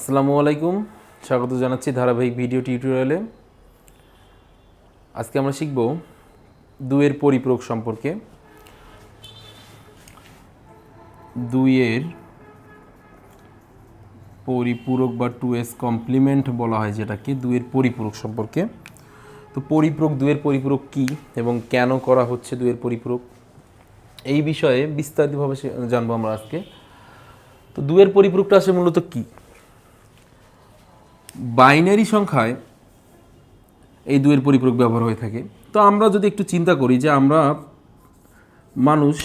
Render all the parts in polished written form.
আসসালামু আলাইকুম, স্বাগত জানাচ্ছি ধারাবাহিক ভিডিও টিউটোরিয়ালে। আজকে আমরা শিখব দুইয়ের পরিপূরক সম্পর্কে। দুইয়ের পরিপূরক বা 2's কমপ্লিমেন্ট বলা হয় যেটাকে, দুইয়ের পরিপূরক সম্পর্কে। তো পরিপূরক, দুইয়ের পরিপূরক কি এবং কেন করা হচ্ছে দুইয়ের পরিপূরক, এই বিষয়ে বিস্তারিতভাবে জানবো আমরা আজকে। তো দুইয়ের পরিপূরকটা আসলে মূলত কি? বাইনারি সংখ্যায় এই দুইয়ের পরিপূরক ব্যবহার হয়ে থাকে। তো আমরা যদি একটু চিন্তা করি যে আমরা মানুষ,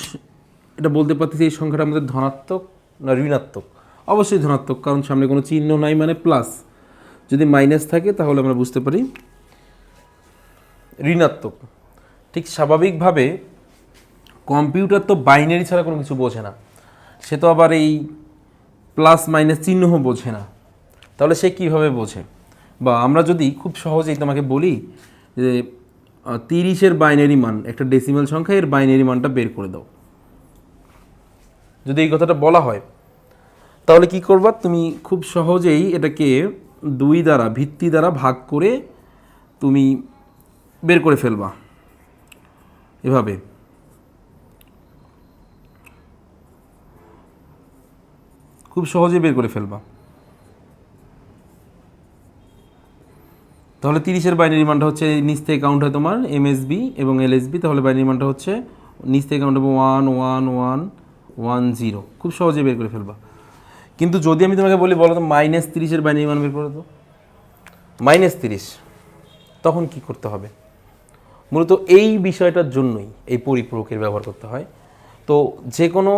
এটা বলতে পারতেছি এই সংখ্যাটা আমাদের ধনাত্মক না ঋণাত্মক। অবশ্যই ধনাত্মক, কারণ সামনে কোনো চিহ্ন নাই, মানে প্লাস। যদি মাইনাস থাকে তাহলে আমরা বুঝতে পারি ঋণাত্মক। ঠিক স্বাভাবিকভাবে কম্পিউটার তো বাইনারি ছাড়া কোনো কিছু বোঝে না, সে তো আবার এই প্লাস মাইনাস চিহ্নও বোঝে না। তাহলে সে কীভাবে বোঝে? বা আমরা যদি খুব সহজেই তোমাকে বলি যে 30-এর বাইনারি মান, একটা ডেসিমাল সংখ্যা, এর বাইনারি মানটা বের করে দাও, যদি এই কথাটা বলা হয়, তাহলে কি করবা? তুমি খুব সহজেই এটাকে 2 দ্বারা, ভিত্তি দ্বারা ভাগ করে তুমি বের করে ফেলবা। এভাবে খুব সহজে বের করে ফেলবা। তাহলে 30-এর বাইনারি মানটা হচ্ছে, নিচ থেকে কাউন্ট হয় তোমার এমএসবি এবং এলএসবি, তাহলে বাইনারি মানটা হচ্ছে নিচ থেকে কাউন্ট হবে 11110। খুব সহজে বের করে ফেলবা। কিন্তু যদি আমি তোমাকে বলি, বলো তো -30-এর বাইনারি মান বের করে দাও, -30, তখন কি করতে হবে? মূলত এই বিষয়টার জন্যই এই পরিপূরকের ব্যবহার করতে হয়। তো যে কোনো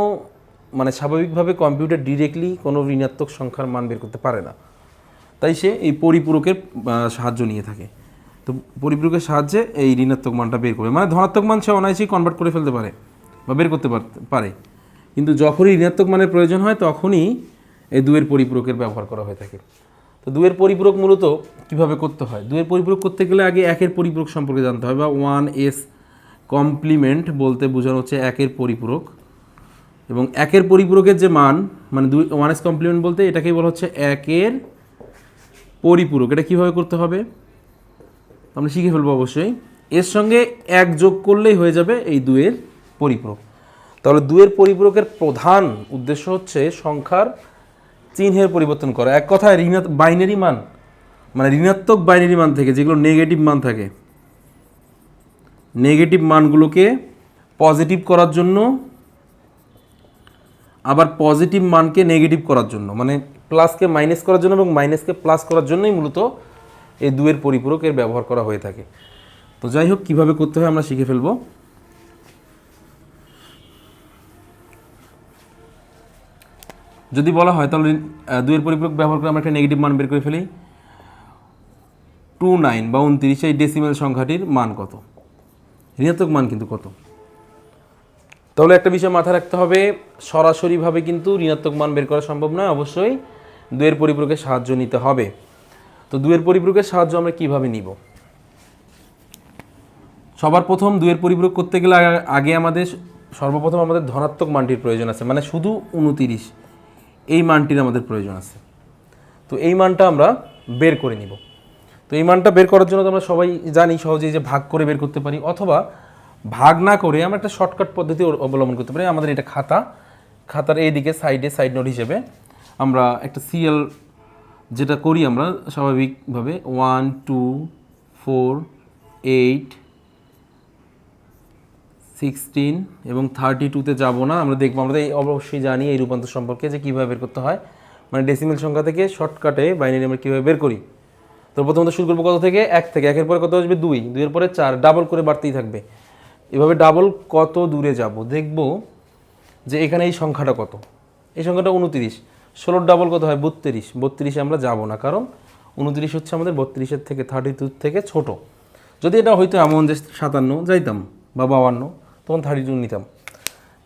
স্বাভাবিকভাবে কম্পিউটার ডিরেক্টলি কোনো ঋণাত্মক সংখ্যার মান বের করতে পারে না, তাই সে এই পরিপূরকের সাহায্য নিয়ে থাকে। তো পরিপূরকের সাহায্যে এই ঋণাত্মক মানটা বের করবে, ধনাত্মক মান সে অনায়াসেই কনভার্ট করে ফেলতে পারে বা বের করতে পারে। কিন্তু যখনই ঋণাত্মক মানের প্রয়োজন হয় তখনই এই দুইয়ের পরিপূরকের ব্যবহার করা হয়ে থাকে। তো দুইয়ের পরিপূরক মূলত কীভাবে করতে হয়? দুইয়ের পরিপূরক করতে গেলে আগে একের পরিপূরক সম্পর্কে জানতে হয়, বা 1's কমপ্লিমেন্ট বলতে বোঝানো হচ্ছে একের পরিপূরক। এবং একের পরিপূরকের যে মান, 1's কমপ্লিমেন্ট বলতে এটাকেই বলা হচ্ছে একের পরিপূরক। এটা কীভাবে করতে হবে আমরা শিখে ফেলবো অবশ্যই। এর সঙ্গে 1 যোগ করলেই হয়ে যাবে এই দুইয়ের পরিপূরক। তাহলে দুইয়ের পরিপূরকের প্রধান উদ্দেশ্য হচ্ছে সংখ্যার চিহ্নের পরিবর্তন করা। এক কথায় বাইনারি মান, ঋণাত্মক বাইনারি মান থেকে যেগুলো নেগেটিভ মান থাকে, নেগেটিভ মানগুলোকে পজিটিভ করার জন্য, আবার পজিটিভ মানকে নেগেটিভ করার জন্য, প্লাসকে মাইনাস করার জন্য এবং মাইনাসকে প্লাস করার জন্যই মূলত এই দুইয়ের পরিপূরকের ব্যবহার করা হয়ে থাকে। তো যাই হোক, কীভাবে করতে হয় আমরা শিখে ফেলব। যদি বলা হয় তাহলে দুইয়ের পরিপূরক ব্যবহার করে আমরা একটা নেগেটিভ মান বের করে ফেলি। 29 বা 29, এই ডেসিমাল সংখ্যাটির মান কত? ঋণাত্মক মান কিন্তু কত? তাহলে একটা বিষয় মাথায় রাখতে হবে, সরাসরিভাবে কিন্তু ঋণাত্মক মান বের করা সম্ভব নয়, অবশ্যই দুইয়ের পরিপূরকের সাহায্য নিতে হবে। তো দুইয়ের পরিপূরকের সাহায্য আমরা কিভাবে নিব? সবার প্রথম দুইয়ের পরিপূরক করতে গেলে আগে সর্বপ্রথম আমাদের ধনাত্মক মানটির প্রয়োজন আছে, শুধু 29 এই মানটির আমাদের প্রয়োজন আছে। তো এই মানটা আমরা বের করে নিব। তো এই মানটা বের করার জন্য তো আমরা সবাই জানি সহজেই যে ভাগ করে বের করতে পারি, অথবা ভাগ না করে আমরা একটা শর্টকাট পদ্ধতি অবলম্বন করতে পারি। আমাদের এটা খাতার এইদিকে সাইড নোট হিসেবে আমরা একটা সিএল যেটা করি আমরা স্বাভাবিকভাবে 1 2 4 8 16 এবং 32-তে যাবো না, আমরা দেখবো। আমরা অবশ্যই জানি এই রূপান্তর সম্পর্কে, যে কীভাবে বের করতে হয়, ডেসিমাল সংখ্যা থেকে শর্টকাটে বাইনারি আমরা কীভাবে বের করি। তো প্রথমত শুরু করবো কত থেকে? 1 থেকে। 1-এর পরে কত আসবে? 2, 2-এর পরে 4, ডাবল করে বাড়তেই থাকবে। এভাবে ডাবল কত দূরে যাব দেখব যে এখানে এই সংখ্যাটা কত। এই সংখ্যাটা 29। 16-র ডাবল কত হয়? 32। 32-এ আমরা যাব না, কারণ 29 হচ্ছে আমাদের 32-এর থেকে, 32 থেকে ছোট। যদি এটা হয়তো এমন যে 57 যাইতাম বা 52, তখন 32 নিতাম।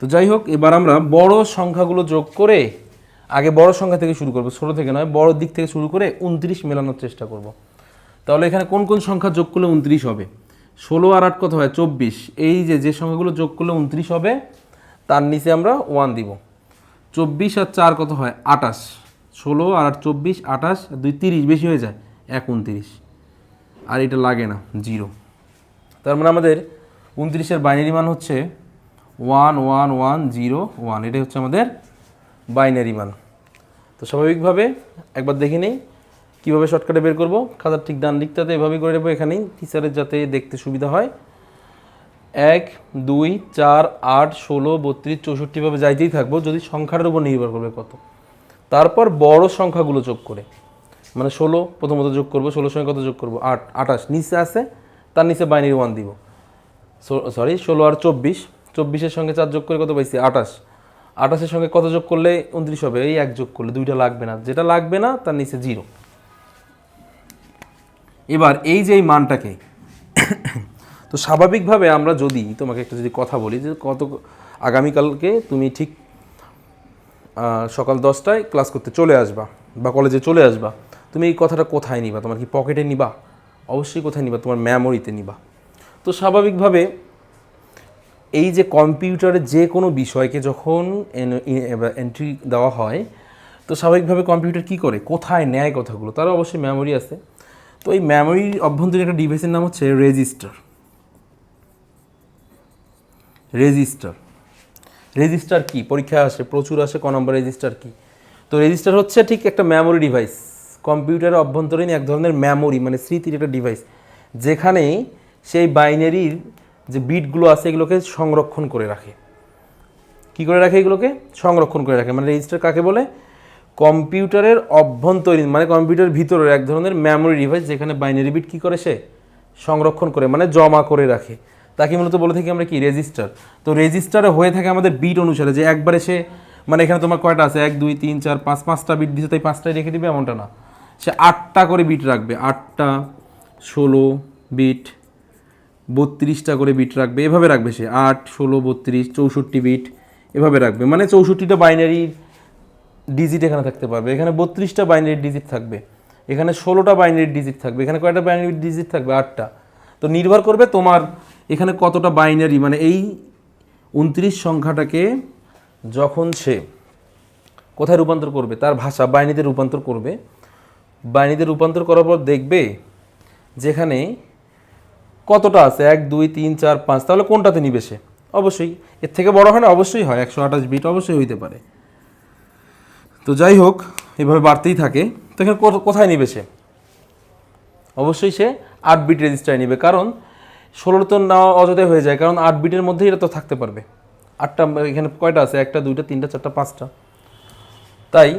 তো যাই হোক, এবার আমরা বড় সংখ্যাগুলো যোগ করে, আগে বড় সংখ্যা থেকে শুরু করবো, ছোট থেকে নয়, বড় দিক থেকে শুরু করে 29 মেলানোর চেষ্টা করব। তাহলে এখানে কোন কোন সংখ্যা যোগ করলে 29 হবে? 16 আর 8 কত হয়? 24। এই যে সংখ্যাগুলো যোগ করলে 29 হবে, তার নিচে আমরা 1 দিব। 24 আর 4 কত হয়? 28। 16 আর 8 24, 28 2 30, বেশি হয়ে যায় 1 29, আর এটা লাগে না 0। তার মানে আমাদের 29-এর বাইনারি মান হচ্ছে 11101, এটাই হচ্ছে আমাদের বাইনারি মান। তো স্বাভাবিকভাবে একবার দেখে নেই কীভাবে শর্টকাটে বের করব। খাতার ঠিক ডান দিকটাতে এভাবেই করে নেবো, এখানেই টিচারের যাতে দেখতে সুবিধা হয়। 1 2 4 8 16 32 64 ভাবে যাইতেই থাকবো, যদি সংখ্যাটার উপর নির্ভর করবে কত। তারপর বড় সংখ্যাগুলো যোগ করে, মানে 16 প্রথমত যোগ করবো, 16 সঙ্গে কত যোগ করবো 8 28, নিচে আছে তার নিচে বাইনারি 1 দিব, সরি 16 আর 24, 24-এর সঙ্গে 4 যোগ করে কত পাইছি 28, 28-এর সঙ্গে কত যোগ করলে 29 হবে, এই 1 যোগ করলে, দুইটা লাগবে না, যেটা লাগবে না তার নিচে 0। এবার এই যে এই মানটাকে তো স্বাভাবিকভাবে আমরা যদি তোমাকে একটা যদি কথা বলি যে আগামীকালকে তুমি ঠিক সকাল 10টায় ক্লাস করতে চলে আসবা বা কলেজে চলে আসবা, তুমি এই কথাটা কোথায় নিবা? তোমার কি পকেটে নিবা? অবশ্যই কোথায় নিবা? তোমার মেমোরিতে নিবা। তো স্বাভাবিকভাবে এই যে কম্পিউটারে যে কোনো বিষয়কে যখন এন্ট্রি দেওয়া হয়, তো স্বাভাবিকভাবে কম্পিউটার কি করে, কোথায় নেয় কথাগুলো, তার অবশ্যই মেমোরি আছে। তো এই মেমোরির অভ্যন্তরীণ একটা ডিভাইসের নাম হচ্ছে রেজিস্টার। রেজিস্টার কি পরীক্ষায় আসে, প্রচুর আসে, ক নম্বর রেজিস্টার কি? তো রেজিস্টার হচ্ছে ঠিক একটা মেমোরি ডিভাইস, কম্পিউটারের অভ্যন্তরীণ এক ধরনের মেমোরি, মানে স্মৃতির একটা ডিভাইস, যেখানে সেই বাইনারির যে বিটগুলো আছে এগুলোকে সংরক্ষণ করে রাখে। কি করে রাখে? এগুলোকে সংরক্ষণ করে রাখে। মানে রেজিস্টার কাকে বলে? কম্পিউটারের অভ্যন্তরীণ, মানে কম্পিউটারের ভিতরের এক ধরনের মেমোরি ডিভাইস, যেখানে বাইনারি বিট কি করে, সে সংরক্ষণ করে, মানে জমা করে রাখে। তাকে মূলত বলে থাকি আমরা কি, রেজিস্টার। তো রেজিস্টারে হয়ে থাকে আমাদের বিট অনুসারে, যে একবারে সে, মানে এখানে তোমার কয়টা আছে 1 2 3 4 5, 5টা বিট দিচ্ছে তাই 5টাই রেখে দিবে এমনটা না, সে 8টা করে বিট রাখবে, 8টা 16 বিট, 32টা করে বিট রাখবে, এভাবে রাখবে সে 8 16 32 64 বিট এভাবে রাখবে। মানে 64টা বাইনারি ডিজিট এখানে থাকতে পারবে, এখানে 32টা বাইনারি ডিজিট থাকবে, এখানে 16টা বাইনারি ডিজিট থাকবে, এখানে কয়টা বাইনারি ডিজিট থাকবে 8টা। তো নির্ভর করবে তোমার এখানে কতটা বাইনারি, মানে এই 29 সংখ্যাটাকে যখন সে কোথায় রূপান্তর করবে, তার ভাষা বাইনারিতে রূপান্তর করবে। বাইনারিতে রূপান্তর করার পর দেখবে যেখানে কতটা আছে 1 2 3 4 5, তাহলে কোনটাতে নিবে সে? অবশ্যই এর থেকে বড় হয় না, অবশ্যই হয়, 128 বিট অবশ্যই হইতে পারে। তো যাই হোক, এভাবে বাড়তেই থাকে। তো এখানে কোথায় নিবে সে? অবশ্যই সে 8 বিট রেজিস্টারে নিবে, কারণ 16 তো নেওয়া অযথাই হয়ে যায়, কারণ 8 বিটের মধ্যেই এটা তো থাকতে পারবে। 8টা এখানে কয়টা আছে? 1টা 2টা 3টা 4টা 5টা। তাই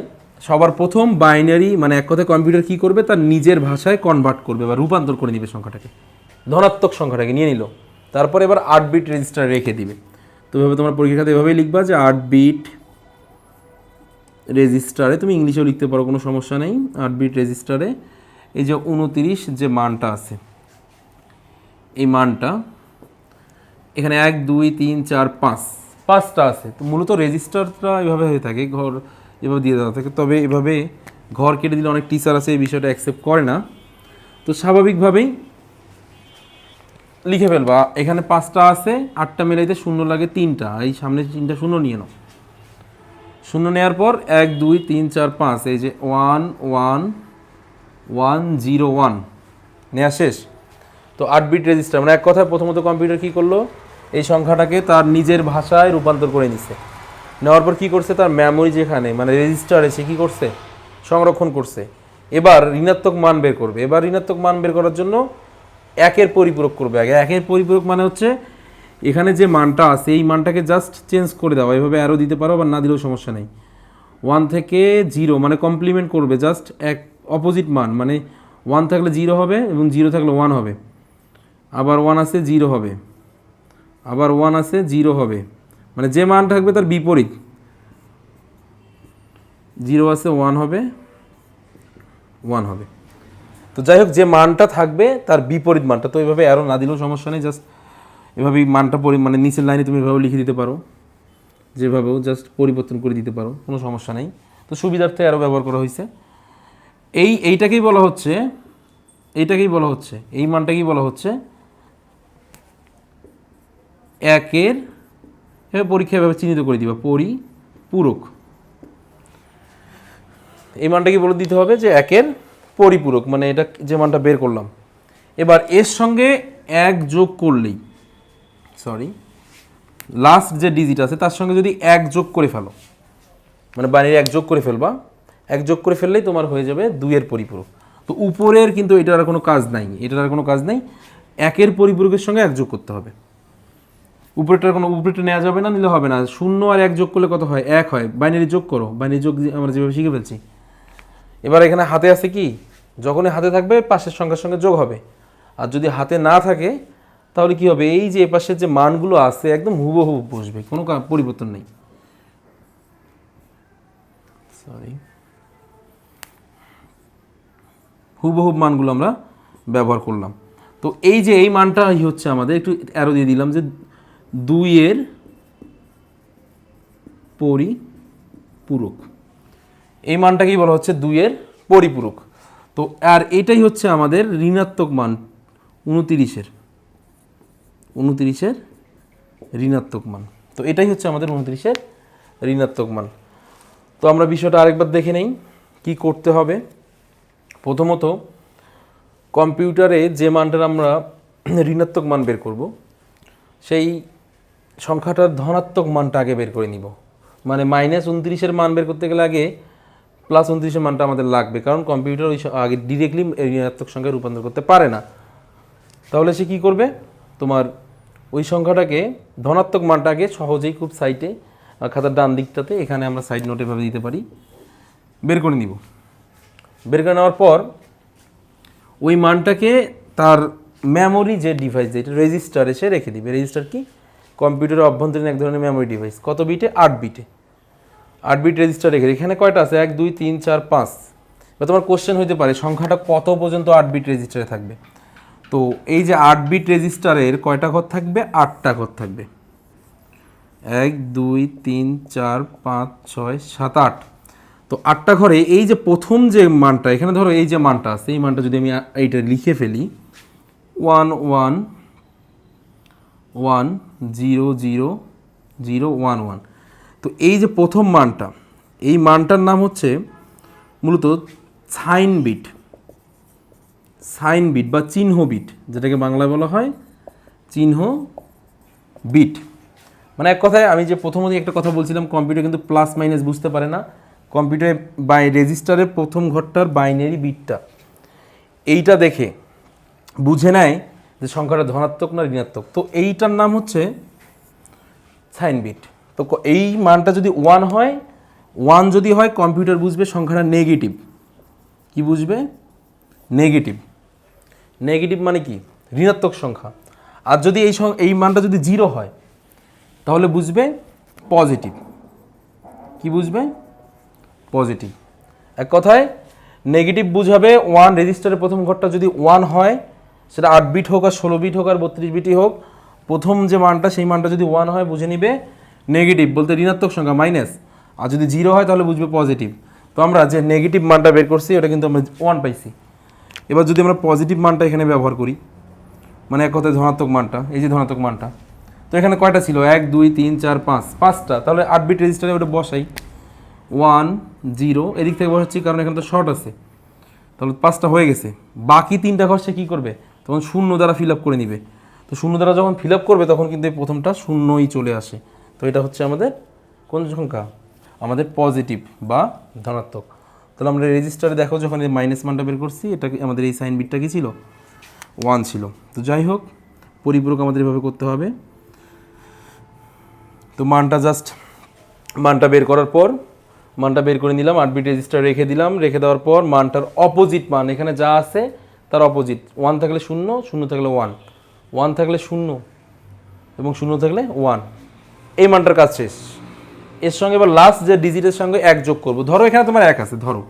সবার প্রথম বাইনারি, মানে এক কথায় কম্পিউটার কি করবে, তার নিজের ভাষায় কনভার্ট করবে বা রূপান্তর করে নিবে সংখ্যাটাকে, ধনাত্মক সংখ্যাটাকে নিয়ে নিল, তারপরে এবার 8 বিট রেজিস্টারে রেখে দিবে। তো এভাবে তোমার পরীক্ষাতে এভাবেই লিখবা যে 8 বিট রেজিস্টারে, তুমি ইংলিশেও লিখতে পারো, কোনো সমস্যা নেই। 8 বিট রেজিস্টারে এই যে 29 যে মানটা আছে, এই মানটা এখানে 1 2 3 4 5, 5টা আছে। তো মূলত রেজিস্টারটা এভাবে হয়ে থাকে, ঘর এভাবে দিয়ে দেওয়া থাকে। তবে এভাবে ঘর কেটে দিলে অনেক টিচার আছে এই বিষয়টা অ্যাকসেপ্ট করে না, তো স্বাভাবিকভাবেই লিখে ফেলবা। এখানে 5টা আছে, 8টা মিলাইতে শূন্য লাগে 3টা, এই সামনে 3টা শূন্য নিয়ে নাও। শূন্য নেওয়ার পর 1 2 3 4 5, এই যে 1 1 1 0 1 নেওয়া শেষ। তো 8 বিট রেজিস্টার, মানে এক কথায় প্রথমত কম্পিউটার কী করলো, এই সংখ্যাটাকে তার নিজের ভাষায় রূপান্তর করে নিচ্ছে। নেওয়ার পর কী করছে, তার মেমোরি যেখানে, মানে রেজিস্টারে সে কী করছে, সংরক্ষণ করছে। এবার ঋণাত্মক মান বের করবে। এবার ঋণাত্মক মান বের করার জন্য একের পরিপূরক করবে আগে। একের পরিপূরক মানে হচ্ছে এখানে যে মানটা আছে এই মানটাকে জাস্ট চেঞ্জ করে দেওয়া, এভাবে অ্যারো দিতে পারো বা না দিলেও সমস্যা নেই। 1 থেকে 0 মানে কমপ্লিমেন্ট করবে, জাস্ট এক অপোজিট মান, মানে 1 থাকলে 0 হবে এবং 0 থাকলে 1 হবে, আবার 1 আছে 0 হবে, আবার 1 আছে 0 হবে, মানে যে মান থাকবে তার বিপরীত। 0 আছে 1 হবে, 1 হবে। তো যাই হোক, যে মানটা থাকবে তার বিপরীত মানটা, তো এইভাবে অ্যারো না দিলেও সমস্যা নেই, জাস্ট এভাবেই মানটা মানে নিচের লাইনে তুমি এভাবে লিখে দিতে পারো, যেভাবেও জাস্ট পরিবর্তন করে দিতে পারো, কোনো সমস্যা নেই। তো সুবিধার্থে অ্যারো ব্যবহার করা হয়েছে। এইটাকেই বলা হচ্ছে, এই মানটাকেই বলা হচ্ছে একের, এভাবে পরীক্ষা এভাবে চিহ্নিত করে দিবা, পরিপূরক। এই মানটা কি বলে দিতে হবে যে একের পরিপূরক, মানে এটা যে মানটা বের করলাম। এবার এর সঙ্গে এক যোগ করলেই, সরি, লাস্ট যে ডিজিট আছে তার সঙ্গে যদি এক যোগ করে ফেলো, মানে বাইনারি এক যোগ করে ফেলবা, এক যোগ করে ফেললেই তোমার হয়ে যাবে 2 এর পরিপূরক। তো উপরের কিন্তু এটার আর কোনো কাজ নাই, এটার আর কোনো কাজ নেই, একের পরিপূরকের সঙ্গে এক যোগ করতে হবে। উপরেরটার কোনো, উপরেরটা নেওয়া যাবে না, নিলে হবে না। 0 আর 1 যোগ করলে কত হয়? 1 হয়। বাইনারি যোগ করো, বাইনারি যোগ আমরা যেভাবে শিখে ফেলছি। এবার এখানে হাতে আছে কি, যখনই হাতে থাকবে পাশের সংখ্যার সঙ্গে যোগ হবে, আর যদি হাতে না থাকে তাহলে কি হবে, এই যে এপাশের যে মানগুলো আছে একদম হুবহু বসবে, কোনো পরিবর্তন নেই। সরি, হুবহু মানগুলো আমরা ব্যবহার করলাম। তো এই যে এই মানটা হচ্ছে আমাদের, একটু অ্যারো দিয়ে দিলাম যে 2 এর পরিপূরক, এই মানটাকেই বলা হচ্ছে 2 এর পরিপূরক। তো আর এটাই হচ্ছে আমাদের ঋণাত্মক মান 29-এর ঋণাত্মক মান। তো এটাই হচ্ছে আমাদের 29-এর ঋণাত্মক মান। তো আমরা বিষয়টা আরেকবার দেখে নেই কি করতে হবে। প্রথমত কম্পিউটারে যে মানটার আমরা ঋণাত্মক মান বের করব, সেই সংখ্যাটার ধনাত্মক মানটা আগে বের করে নিব। মানে -29-এর মান বের করতে গেলে আগে +29-এর মানটা আমাদের লাগবে, কারণ কম্পিউটার ওই আগে ডিরেক্টলি ঋণাত্মক সংখ্যায় রূপান্তর করতে পারে না। তাহলে সে কী করবে, তোমার ওই সংখ্যাটাকে ধনাত্মক মানটা আগে সহজেই খুব সাইটে খাতার ডান দিকটাতে, এখানে আমরা সাইড নোট এভাবে দিতে পারি, বের করে নিব। বের করে নেওয়ার পর ওই মানটাকে তার মেমোরি যে ডিভাইস, যেটা রেজিস্টারে সে রেখে দিবে। রেজিস্টার কি, কম্পিউটারের অভ্যন্তরীণ এক ধরনের মেমোরি ডিভাইস। কত বিটে? 8 বিটে। 8 বিট রেজিস্টার রেখে, এখানে কয়টা আছে? 1 2 3 4 5। বা তোমার কোশ্চেন হইতে পারে সংখ্যাটা কত পর্যন্ত 8 বিট রেজিস্টারে থাকবে। তো এই যে 8 বিট রেজিস্টারের কয়টা ঘর থাকবে? 8টা ঘর থাকবে। 1 2 3 4 5 6 7 8। তো 8টা ঘরে এই যে প্রথম যে মানটা, এখানে ধরো এই যে মানটা আছে, এই মানটা যদি আমি এইটা লিখে ফেলি 1 1 1 0 0 0 1 1। তো এই যে প্রথম মানটা, এই মানটার নাম হচ্ছে মূলত সাইন বিট, সাইন বিট বা চিহ্ন বিট, যেটাকে বাংলায় বলা হয় চিহ্ন বিট। মানে এক কথায় আমি যে প্রথমত একটা কথা বলছিলাম, কম্পিউটার কিন্তু প্লাস মাইনাস বুঝতে পারে না। কম্পিউটারে রেজিস্টারের প্রথম ঘরটার বাইনারি বিটটা, এইটা দেখে বুঝে নেয় যে সংখ্যাটা ধনাত্মক না ঋণাত্মক। তো এইটার নাম হচ্ছে সাইন বিট। তো এই মানটা যদি 1 হয়, 1 যদি হয়, কম্পিউটার বুঝবে সংখ্যাটা নেগেটিভ। কি বুঝবে? নেগেটিভ। নেগেটিভ মানে কি? ঋণাত্মক সংখ্যা। আর যদি এই মানটা যদি 0 হয় তাহলে বুঝবে পজিটিভ। কি বুঝবে? পজিটিভ। এক কথায় নেগেটিভ বুঝাবে 1, রেজিস্টারের প্রথম ঘরটা যদি 1 হয়, সেটা 8 বিট হোক আর 16 বিট হোক আর 32 বিটই হোক, প্রথম যে মানটা সেই মানটা যদি 1 হয় বুঝে নিবে নেগেটিভ, বলতে ঋণাত্মক সংখ্যা মাইনাস। আর যদি 0 হয় তাহলে বুঝবে পজিটিভ। তো আমরা যে নেগেটিভ মানটা বের করছি ওটা কিন্তু আমরা 1 পাইছি। এবার যদি আমরা পজিটিভ মানটা এখানে ব্যবহার করি, মানে এক কথায় ধনাত্মক মানটা, এই যে ধনাত্মক মানটা, তো এখানে কয়টা ছিল? 1 2 3 4 5, 5টা। তাহলে 8 বিট রেজিস্টারে ওটা বসাই 1 0, এদিক থেকে বসাচ্ছি কারণ এখানে তো শর্ট আছে। তাহলে 5টা হয়ে গেছে। বাকি 3টা ঘর সে কী করবে? তখন 0 দ্বারা ফিল আপ করে নিবে। তো 0 দ্বারা যখন ফিল আপ করবে তখন কিন্তু এই প্রথমটা 0ই চলে আসে। তো এটা হচ্ছে আমাদের কোন সংখ্যা? আমাদের পজিটিভ বা ধনাত্মক। তাহলে আমরা রেজিস্টারে দেখো যখন এই মাইনাস মানটা বের করছি, এটা আমাদের এই সাইন বিটটা কি ছিল? 1 ছিল। তো যাই হোক, পরিপূরক আমাদের এভাবে করতে হবে। তো মানটা বের করার পর, মানটা বের করে নিলাম, 8 বিট রেজিস্টার রেখে দিলাম। রেখে দেওয়ার পর মানটার অপোজিট মান, এখানে যা আছে তার অপোজিট। 1 থাকলে 0, 0 থাকলে 1, 1 থাকলে 0 এবং 0 থাকলে 1। এই মানটার কাজ শেষ। এর সঙ্গে এবার লাস্ট যে ডিজিটের সঙ্গে 1 যোগ করবো। ধরো এখানে তোমার 1 আছে, ধরো,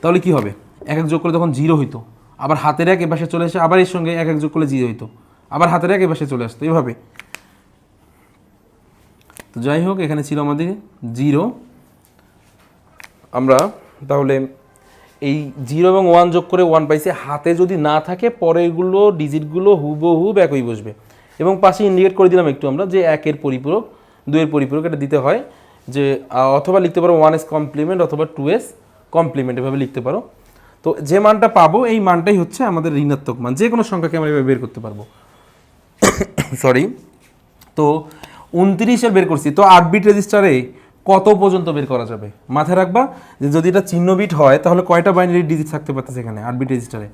তাহলে কি হবে? 1 যোগ করলে তখন 0 হইতো। আবার হাতের 1 এপাশে চলে আসে, আবার এর সঙ্গে 1 যোগ করলে 0 হইতো। আবার হাতের 1 এপাশে চলে আসতো, এভাবে। তো যাই হোক, এখানে ছিল আমাদের 0। আমরা তাহলে এই 0 এবং 1 যোগ করে 1 পাইছি। হাতে যদি না থাকে পরেরগুলো ডিজিটগুলো হুবহুব একই বসবে। এবং পাশে ইন্ডিকেট করে দিলাম একটু আমরা যে 1 এর পরিপূরক, 2 এর পরিপূরক, এটা দিতে হয় যে অথবা লিখতে পারো 1's কমপ্লিমেন্ট অথবা 2's কমপ্লিমেন্ট এভাবে লিখতে পারো। তো যে মানটা পাবো এই মানটাই হচ্ছে আমাদের ঋণাত্মক মান, যে কোনো সংখ্যাকে আমরা এভাবে বের করতে পারবো। সরি, তো 29 বের করছি, তো 8 বিট রেজিস্টারে কত পর্যন্ত বের করা যাবে? মাথায় রাখবা যে যদি এটা চিহ্ন বিট হয় তাহলে কয়টা বাইনারি ডিজিট থাকতে পারতেছে এখানে 8 বিট রেজিস্টারে?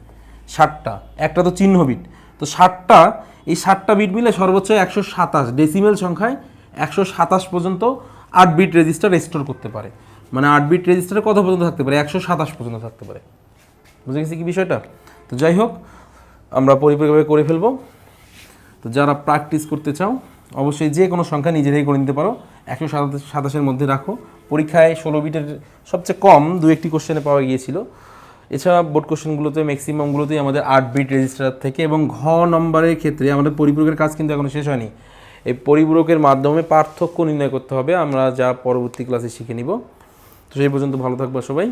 60টা। একটা তো চিহ্ন বিট, তো 60টা, এই 60টা বিট মিলে সর্বোচ্চ 127, ডেসিমেল সংখ্যায় 127 পর্যন্ত 8 বিট রেজিস্টার স্টোর করতে পারে। মানে 8 বিট রেজিস্টারে কত পর্যন্ত থাকতে পারে? 127 পর্যন্ত থাকতে পারে। বুঝে গেছি কি বিষয়টা? তো যাই হোক, আমরা পরিপূরকভাবে করে ফেলবো। তো যারা প্র্যাকটিস করতে চাও অবশ্যই যে কোনো সংখ্যা নিজেরাই করে নিতে পারো, 127-এর মধ্যে রাখো। পরীক্ষায় 16 বিটের সবচেয়ে কম 2-1টি কোশ্চেনে পাওয়া গিয়েছিল। এছাড়া বোর্ড কোশ্চেনগুলোতে ম্যাক্সিমামগুলোতেই আমাদের 8 বিট রেজিস্টার থেকে, এবং ঘ নম্বরের ক্ষেত্রে আমাদের পরিপূরকের কাজ কিন্তু এখনো শেষ হয়নি। এই পরিপূরকের মাধ্যমে পার্থক্য নির্ণয় করতে হবে, আমরা যা পরবর্তী ক্লাসে শিখে নিব। তো সেই পর্যন্ত ভালো থাকবা সবাই।